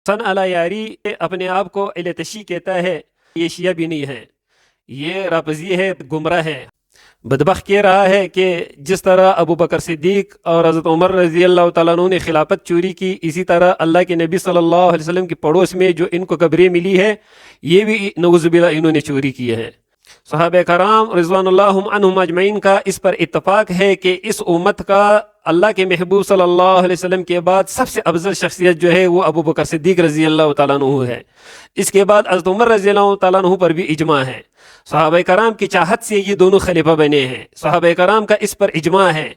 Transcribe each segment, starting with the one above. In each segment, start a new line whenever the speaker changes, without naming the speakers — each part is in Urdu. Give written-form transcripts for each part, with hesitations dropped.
سن علی یاری اپنے آپ کو اہل تشیع کہتا ہے، یہ شیعہ بھی نہیں ہے، یہ رافضی ہے، گمراہ ہے۔ بدبخت کہہ رہا ہے کہ جس طرح ابو بکر صدیق اور حضرت عمر رضی اللہ تعالیٰ عنہ نے خلافت چوری کی، اسی طرح اللہ کے نبی صلی اللہ علیہ وسلم کے پڑوس میں جو ان کو قبریں ملی ہے، یہ بھی نعوذ باللہ انہوں نے چوری کی ہے۔ صحابہ کرام رضوان اللہ عنہم اجمعین کا اس پر اتفاق ہے کہ اس امت کا اللہ کے محبوب صلی اللہ علیہ وسلم کے بعد سب سے افضل شخصیت جو ہے وہ ابو بکر صدیق رضی اللہ تعالیٰ عنہ ہے۔ اس کے بعد حضرت عمر رضی اللہ تعالیٰ عنہ پر بھی اجماع ہے۔ صحابہ کرام کی چاہت سے یہ دونوں خلیفہ بنے ہیں۔ صحابہ کرام کا اس پر اجماع ہے۔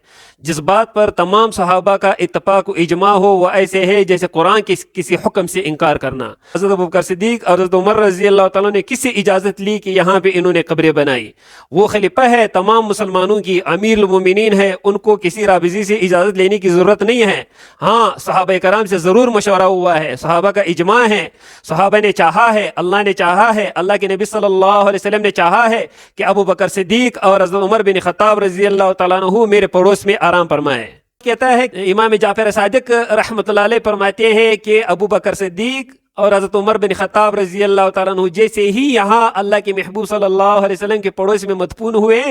جس بات پر تمام صحابہ کا اتفاق و اجماع ہو وہ ایسے ہے جیسے قرآن کے کسی حکم سے انکار کرنا۔ حضرت ابو بکر صدیق اور حضرت عمر رضی اللہ تعالیٰ نے کس سے اجازت لی کہ یہاں پہ انہوں نے قبریں بنائی؟ وہ خلیفہ ہے، تمام مسلمانوں کی امیر المومنین ہے، ان کو کسی رافضی سے اجازت لینے کی ضرورت نہیں ہے۔ ہاں، صحابہ کرام سے ضرور مشورہ ہوا ہے، صحابہ کا اجماع ہے، صحابہ نے چاہا ہے، اللہ نے چاہا ہے، اللہ کے نبی صلی اللہ علیہ وسلم نے چاہا ہے کہ ابو بکر صدیق اور حضرت عمر بن خطاب رضی اللہ تعالیٰ عنہ میرے پڑوس میں آرام فرمائے۔ کہتا ہے امام جعفر صادق رحمۃ اللہ علیہ فرماتے ہیں کہ ابو بکر صدیق اور حضرت عمر بن خطاب رضی اللہ تعالیٰ عنہ جیسے ہی یہاں اللہ کے محبوب صلی اللہ علیہ وسلم کے پڑوس میں مدفون ہوئے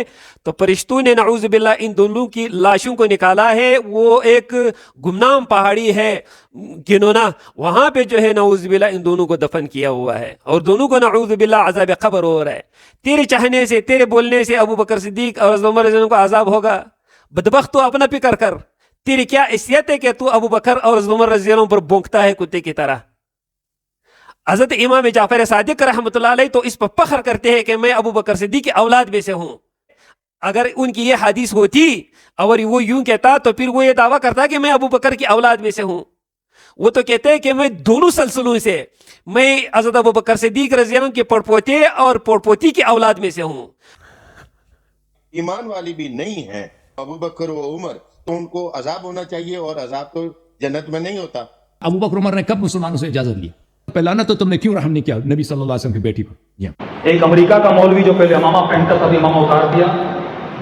تو فرشتوں نے نعوذ باللہ ان دونوں کی لاشوں کو نکالا ہے۔ وہ ایک گمنام پہاڑی ہے گنونا، وہاں پہ جو ہے نعوذ باللہ ان دونوں کو دفن کیا ہوا ہے، اور دونوں کو نعوذ باللہ عذاب قبر ہو رہا ہے۔ تیرے چاہنے سے، تیرے بولنے سے ابو بکر صدیق اور حضرت عمر رضی اللہ عنہ کو عذاب ہوگا؟ بدبخت، تو اپنا فکر کر، تیری کیا حیثیت ہے کہ تو ابو بکر اور حضرت عمر رضی اللہ عنہ پر بونکتا ہے کتے کی طرح؟ حضرت امام جعفر صادق رحمۃ اللہ علیہ تو اس پر فخر کرتے ہیں کہ میں ابو بکر صدیق کی اولاد میں سے ہوں۔ اگر ان کی یہ حدیث ہوتی اور وہ یوں کہتا تو پھر وہ یہ دعویٰ کرتا کہ میں ابو بکر کی اولاد میں سے ہوں۔ وہ تو کہتے ہیں کہ میں دونوں سلسلوں سے، میں حضرت ابو بکر صدیق رضی اللہ عنہ کے پڑپوتے اور پڑپوتی کی اولاد میں سے ہوں۔
ایمان والی بھی نہیں ہے ابو بکر و عمر، تو ان کو عذاب ہونا چاہیے، اور عذاب تو جنت میں نہیں ہوتا۔
ابو بکر عمر نے کب مسلمانوں سے اجازت لی؟ پہلانا تو تم نے کیوں رحم نہیں کیا نبی صلی اللہ علیہ وسلم کی بیٹی پر؟
ایک امریکہ کا مولوی جو پہلے امامہ پہنتا تھا امامہ اتار دیا۔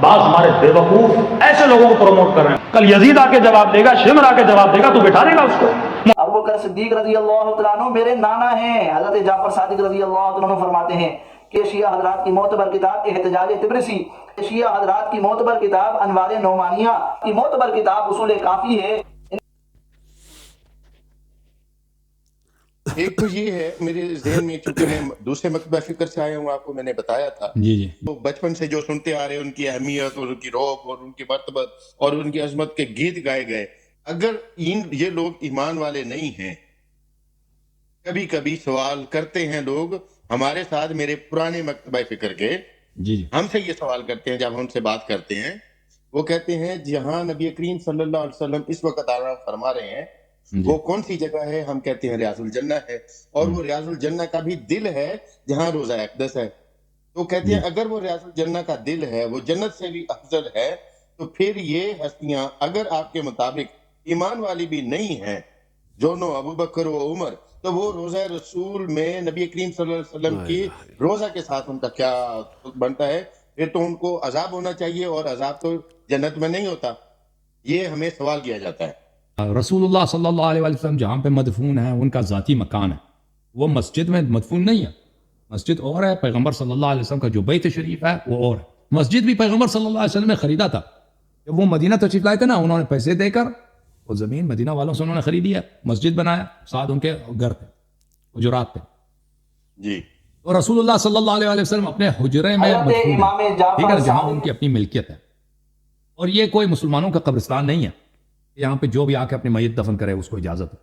بعض ہمارے بے وقوف ایسے لوگوں کو پروموٹ کر رہے ہیں، کل یزید آ کے جواب دے گا، شمر آ کے جواب دے گا، تو بٹھا دے گا اس کو۔
ابو بکر صدیق رضی اللہ تعالیٰ عنہ میرے نانا ہیں۔ حضرت جعفر صادق رضی اللہ تعالیٰ عنہ فرماتے ہیں کہ شیعہ حضرات کی معتبر کتاب احتجاج طبرسی، شیعہ حضرات کی معتبر کتاب انوار نعمانیہ کی معتبر کتاب اصول کافی ہے۔
ایک تو یہ ہے میرے ذہن میں، چونکہ میں دوسرے مکتبہ فکر سے آیا ہوں، آپ کو میں نے بتایا تھا،
جی
تو بچپن سے جو سنتے آ رہے ہیں ان کی اہمیت اور ان کی روح اور ان کی مرتبت اور ان کی عظمت کے گیت گائے گئے، اگر یہ لوگ ایمان والے نہیں ہیں، کبھی کبھی سوال کرتے ہیں لوگ ہمارے ساتھ، میرے پرانے مکتبہ فکر کے
جی
ہم سے یہ سوال کرتے ہیں جب ہم سے بات کرتے ہیں، وہ کہتے ہیں جہاں نبی کریم صلی اللہ علیہ وسلم اس وقت آرام فرما رہے ہیں وہ کون سی جگہ ہے؟ ہم کہتے ہیں ریاض الجنہ ہے، اور وہ ریاض الجنہ کا بھی دل ہے جہاں روضہ اقدس ہے۔ تو کہتے ہیں اگر وہ ریاض الجنہ کا دل ہے، وہ جنت سے بھی افضل ہے، تو پھر یہ ہستیاں اگر آپ کے مطابق ایمان والی بھی نہیں ہیں، دونوں ابو بکر و عمر، تو وہ روزہ رسول میں نبی کریم صلی اللہ علیہ وسلم کی روزہ کے ساتھ ان کا کیا بنتا ہے؟ پھر تو ان کو عذاب ہونا چاہیے، اور عذاب تو جنت میں نہیں ہوتا۔ یہ ہمیں سوال کیا جاتا ہے۔
رسول اللہ صلی اللہ علیہ وسلم جہاں پہ مدفون ہیں ان کا ذاتی مکان ہے، وہ مسجد میں مدفون نہیں ہے، مسجد اور ہے۔ پیغمبر صلی اللہ علیہ وسلم کا جو بیت شریف ہے وہ اور ہے۔ مسجد بھی پیغمبر صلی اللہ علیہ وسلم نے خریدا تھا، جب وہ مدینہ تشریف لائے تھے نا، انہوں نے پیسے دے کر وہ زمین مدینہ والوں سے انہوں نے خریدی ہے، مسجد بنایا، ساتھ ان کے گھر تھے، حجرات تھے
جی،
اور رسول اللہ صلی اللہ علیہ وسلم اپنے حجرے میں مدفون ہیں، ٹھیک ہے، جہاں ان کی اپنی ملکیت ہے، اور یہ کوئی مسلمانوں کا قبرستان نہیں ہے، یہاں پہ جو بھی آ کے اپنی میت دفن کرے اس کو اجازت ہے۔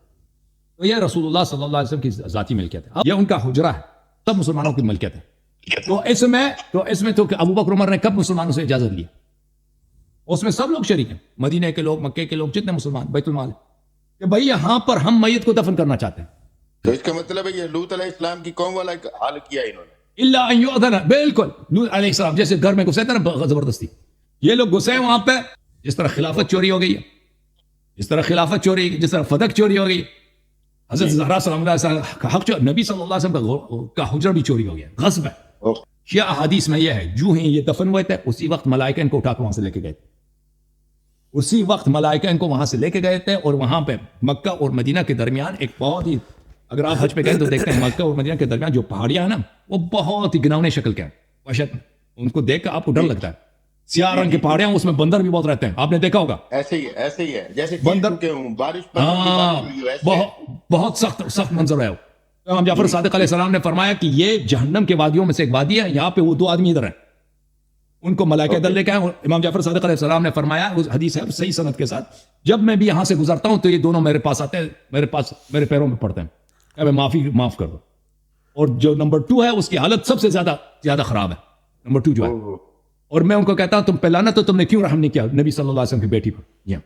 تو یہ رسول اللہ صلی اللہ علیہ وسلم کی ذاتی ملکیت ہے، یہ ان کا حجرہ ہے، سب مسلمانوں کی ملکیت ہے۔ تو اس میں تو کہ ابو بکر عمر نے کب مسلمانوں سے اجازت لی؟ اس میں سب لوگ شریک ہیں، مدینہ کے لوگ، مکے کے لوگ، جتنے مسلمان، بیت المال ہے، کہ بھائی یہاں پر ہم میت کو دفن کرنا چاہتے ہیں۔
تو اس کا مطلب ہے یہ لوط علیہ السلام کی قوم والا حال کیا انہوں نے۔
اللہ ان یؤذن، بالکل لوط علیہ السلام جیسے گھر میں گھسے تھے نا زبردستی، یہ لوگ گھسے وہاں پہ، جس طرح خلافت چوری ہو گئی ہے، جس طرح خلافت چوری، جس طرح فتح چوری ہو گئی، حضرت زہرا سلام اللہ علیہ وسلم کا حق، نبی صلی اللہ علیہ وسلم کا حجرہ بھی چوری ہو گیا، غصب ہے۔ شیعہ احادیث میں یہ ہے، جو ہی یہ دفن ہوئے تھے اسی وقت ملائکہ ان کو اٹھا کے وہاں سے لے کے گئے تھے، اسی وقت ملائکہ ان کو وہاں سے لے کے گئے تھے، اور وہاں پہ مکہ اور مدینہ کے درمیان ایک بہت ہی اگر آپ حج پہ گئے تو دیکھتے ہیں مکہ اور مدینہ کے درمیان جو پہاڑیاں ہیں نا وہ بہت ہی گناونے شکل کے ہیں، وحشت، ان کو دیکھ کر آپ کو ڈر لگتا ہے. سیاہ رنگ کی پہاڑیاں، اس میں بندر بھی بہت رہتے ہیں، آپ نے دیکھا ہوگا.
ایسے ہی ہے جیسے
بندر
کے ہوں بارش پر
ہاں بہت سخت منظر ہے. امام جعفر صادق علیہ السلام نے فرمایا کہ یہ جہنم کے وادیوں میں سے ایک وادی ہے، یہاں پہ وہ 2 آدمی ادھر ہیں، ان کو ملائکہ ادھر لے کے آئے. امام جعفر صادق علیہ السلام نے فرمایا، اس حدیث ہے صحیح سند کے ساتھ، جب میں بھی یہاں سے گزرتا ہوں تو یہ دونوں میرے پاس آتے ہیں، میرے پیروں میں پڑتے ہیں کہ میں معاف کر دو. اور جو نمبر 2 ہے اس کی حالت سب سے زیادہ خراب ہے، نمبر 2 جو ہے. اور میں ان کو کہتا ہوں تم پہ لعنت تو تم نے کیوں رحم نہیں کیا نبی صلی اللہ علیہ وسلم کی بیٹی پر.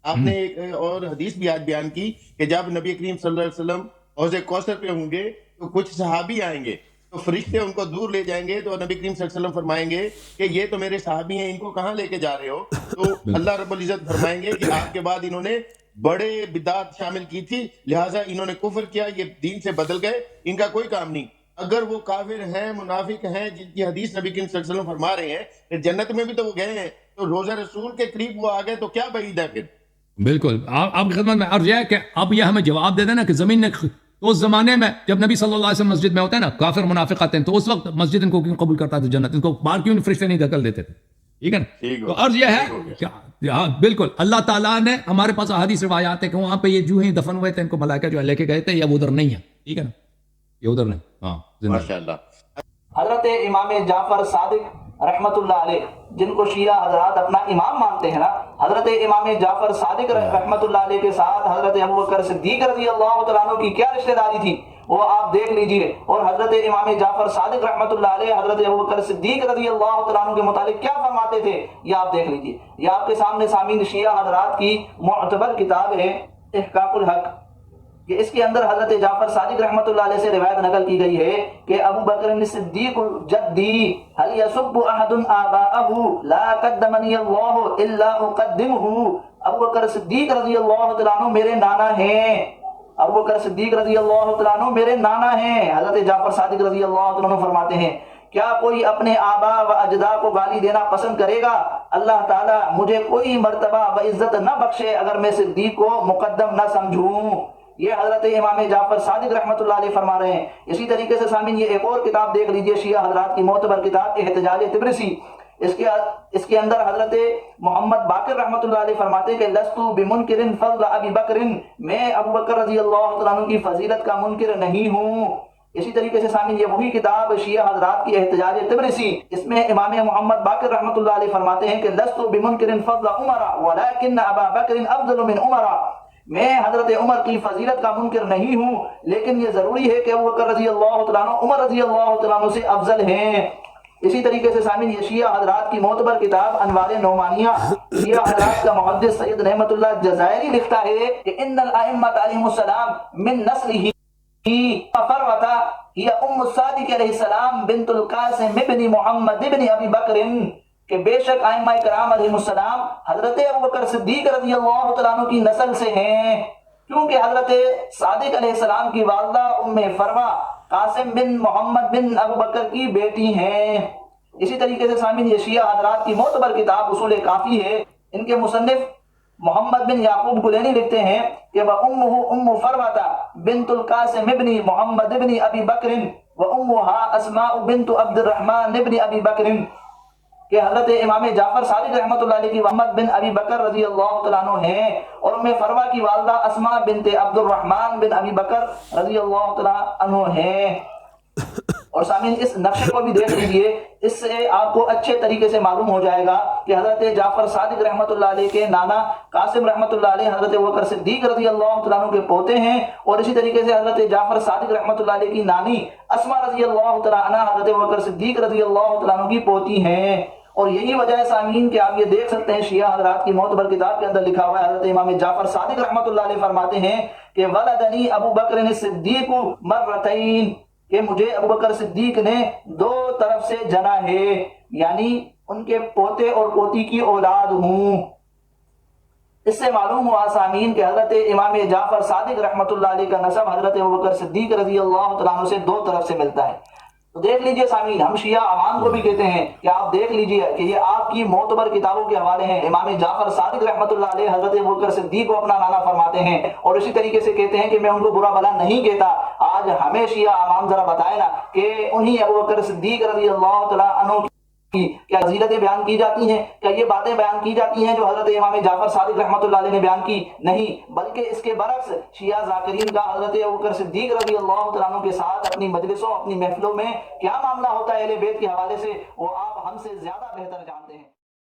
آپ نے ایک اور حدیث بھی آج بیان کی کہ جب نبی کریم صلی اللہ علیہ وسلم حوض کوثر پہ ہوں گے تو کچھ صحابی آئیں گے تو فرشتے ان کو دور لے جائیں گے، تو نبی کریم صلی اللہ علیہ وسلم فرمائیں گے کہ یہ تو میرے صحابی ہیں، ان کو کہاں لے کے جا رہے ہو؟ تو اللہ رب العزت فرمائیں گے کہ آپ کے بعد انہوں نے بڑے بدعات شامل کی تھی، لہٰذا انہوں نے کفر کیا، یہ دین سے بدل گئے، ان کا کوئی کام نہیں. اگر وہ کافر ہیں، منافق ہیں، جن کی حدیث نبی کریم صلی اللہ علیہ وسلم فرما رہے ہیں کہ جنت میں بھی تو وہ گئے ہیں، تو روزہ رسول کے قریب وہ آ گئے تو کیا بعید ہے پھر؟
بالکل. آپ کی خدمت میں عرض یہ ہے کہ اب یہ ہمیں جواب دے دینا کہ زمین نے اس زمانے میں جب نبی صلی اللہ علیہ وسلم مسجد میں ہوتے ہیں نا، کافر منافق آتے ہیں، تو اس وقت مسجد ان کو کیوں قبول کرتا تھا جنت؟ ان کو باہر کیوں فرشتے نہیں دھکل دیتے تھے؟ ٹھیک ہے نا. تو عرض یہ ہے کہ ہاں بالکل اللہ تعالیٰ نے ہمارے پاس احادیث روایات ہے کہ وہاں پہ یہ جو ہی دفن ہوئے تھے ان کو ملائکہ جو ہے لے کے گئے تھے، یا وہ ادھر نہیں ہے. ٹھیک ہے نا، یہ ادھر نہیں. ہاں
ماشاءاللہ.
حضرت امام جعفر صادق رحمت اللہ علیہ، جن کو شیعہ حضرات اپنا امام مانتے ہیں نا، حضرت امام جعفر صادق رحمت اللہ علیہ کے ساتھ حضرت ابوبکر صدیق رضی اللہ تعالیٰ عنہ کی کیا رشتہ داری تھی وہ آپ دیکھ لیجئے. اور حضرت امام جعفر صادق رحمت اللہ علیہ حضرت ابوبکر صدیق رضی اللہ تعالیٰ عنہ کے متعلق کیا فرماتے تھے یہ آپ دیکھ لیجئے. یہ آپ کے سامنے سامعین شیعہ حضرات کی معتبر کتاب ہے احقاق الحق، کہ اس کے اندر حضرت جعفر صادق رحمت اللہ علیہ سے روایت نقل کی گئی ہے کہ ابو بکر صدیق جدی هل يسب احد آباءه لا قدمني الله الا اقدمه. ابو بکر صدیق رضی اللہ تعالیٰ عنہ میرے نانا ہیں، ابو بکر صدیق رضی اللہ تعالیٰ عنہ میرے نانا ہیں. حضرت جعفر صادق رضی اللہ تعالیٰ عنہ فرماتے ہیں کیا کوئی اپنے آبا و اجداد کو گالی دینا پسند کرے گا؟ اللہ تعالیٰ مجھے کوئی مرتبہ و عزت نہ بخشے اگر میں صدیق کو مقدم نہ سمجھوں. یہ حضرت امام جعفر صادق رحمت اللہ علیہ فرما رہے ہیں. اسی طریقے سے سامعین یہ ایک اور کتاب دیکھ لیجئے، شیعہ حضرات کی معتبر کتاب احتجاج تبرسی. اس کے اندر حضرت محمد باقر رحمت اللہ علیہ فرماتے ہیں کہ لستو بمنکر فضل ابی بکر، میں ابو بکر رضی اللہ تعالیٰ عنہ کی فضیلت کا منکر نہیں ہوں. اسی طریقے سے سامعین یہ وہی کتاب شیعہ حضرات کی احتجاج تبرسی، اس میں امام محمد باقر رحمت اللہ علیہ فرماتے ہیں کہ لستو بمنکر فضل عمر ولكن ابا بکر افضل من عمر، میں حضرت عمر کی فضیلت کا منکر نہیں ہوں لیکن یہ ضروری ہے کہ ابو بکر رضی اللہ تعالیٰ عنہ عمر رضی اللہ تعالیٰ عنہ سے افضل ہیں. اسی طریقے سے سامعین یہ شیعہ حضرات کی معتبر کتاب انوار نعمانیہ، شیعہ حضرات کا محدث سید نعمت اللہ جزائری لکھتا ہے کہ ان الائمۃ علیہم السلام من نسلہ فروۃ ہی ام الصادق علیہ السلام بنت القاسم ابن محمد ابن ابی بکر، کہ بے شک ائمہ کرام علیہ السلام حضرت ابوبکر صدیق رضی اللہ تعالیٰ عنہ کی نسل سے ہیں، کیونکہ حضرت صادق علیہ السلام کی والدہ ام فروا قاسم بن محمد بن ابوبکر کی بیٹی ہیں. اسی طریقے سے سامعین یہ شیعہ حضرات کی معتبر کتاب اصول کافی ہے، ان کے مصنف محمد بن یعقوب کلینی لکھتے ہیں کہ وَأُمُّهُ أُمُّ فَرْوَةَ بِنْتُ الْقَاسِمِ ابْنِ محمد ابن ابی بکر وَأُمُّهَا أَسْمَاءُ بِنْتُ عبد الرحمن ابن ابی بکر، کہ حضرت امام جعفر صادق رحمت اللہ علیہ کی محمد بن ابی بکر رضی اللہ تعالیٰ عنہ ہیں، اور ام فروا کی والدہ اسماء بنت عبد الرحمن بن ابی بکر رضی اللہ تعالیٰ عنہ ہیں. اور سامعین اس نقشے کو بھی دیکھ لیجئے، اس سے آپ کو اچھے طریقے سے معلوم ہو جائے گا کہ حضرت جعفر صادق رحمت اللہ علیہ کے نانا قاسم رحمت اللہ علیہ حضرت ابوبکر صدیق رضی اللہ تعالیٰ عنہ کے پوتے ہیں، اور اسی طریقے سے حضرت جعفر صادق رحمت اللہ علیہ کی نانی اسماء رضی اللہ تعالیٰ عنہ حضرت ابوبکر صدیق رضی اللہ تعالیٰ عنہ کی پوتی ہیں. اور یہی وجہ ہے سامعین کہ آپ یہ دیکھ سکتے ہیں شیعہ حضرات کی معتبر کتاب کے اندر لکھا ہوا ہے، حضرت امام جعفر صادق رحمت اللہ علیہ فرماتے ہیں کہ ولدنی ابو بکر الصدیق مرتین، کہ مجھے ابو بکر صدیق نے 2 طرف سے جنا ہے، یعنی ان کے پوتے اور پوتی کی اولاد ہوں. اس سے معلوم ہوا سامعین کہ حضرت امام جعفر صادق رحمت اللہ علیہ کا نسب حضرت ابو بکر صدیق رضی اللہ تعالیٰ عنہ سے 2 طرف سے ملتا ہے. تو دیکھ لیجئے سامعین، ہم شیعہ عوام کو بھی کہتے ہیں کہ آپ دیکھ لیجئے کہ یہ آپ کی معتبر کتابوں کے حوالے ہیں۔ امام جعفر صادق رحمۃ اللہ علیہ حضرت ابوبکر صدیق کو اپنا نانا فرماتے ہیں، اور اسی طریقے سے کہتے ہیں کہ میں ان کو برا بھلا نہیں کہتا۔ آج ہمیں شیعہ عوام ذرا بتائے نا کہ انہی ابوبکر صدیق رضی اللہ تعالیٰ عنہ کی کیا فضیلتیں بیان کی جاتی ہیں؟ کیا یہ باتیں بیان کی جاتی ہیں جو حضرت امام جعفر صادق رحمۃ اللہ علیہ نے بیان کی؟ نہیں، بلکہ اس کے برعکس شیعہ ذاکرین کا حضرت ابوبکر صدیق رضی اللہ تعالیٰ عنہ کے ساتھ اپنی مجلسوں، اپنی محفلوں میں کیا معاملہ ہوتا ہے اہل بیت کے حوالے سے، وہ آپ ہم سے زیادہ بہتر جانتے ہیں۔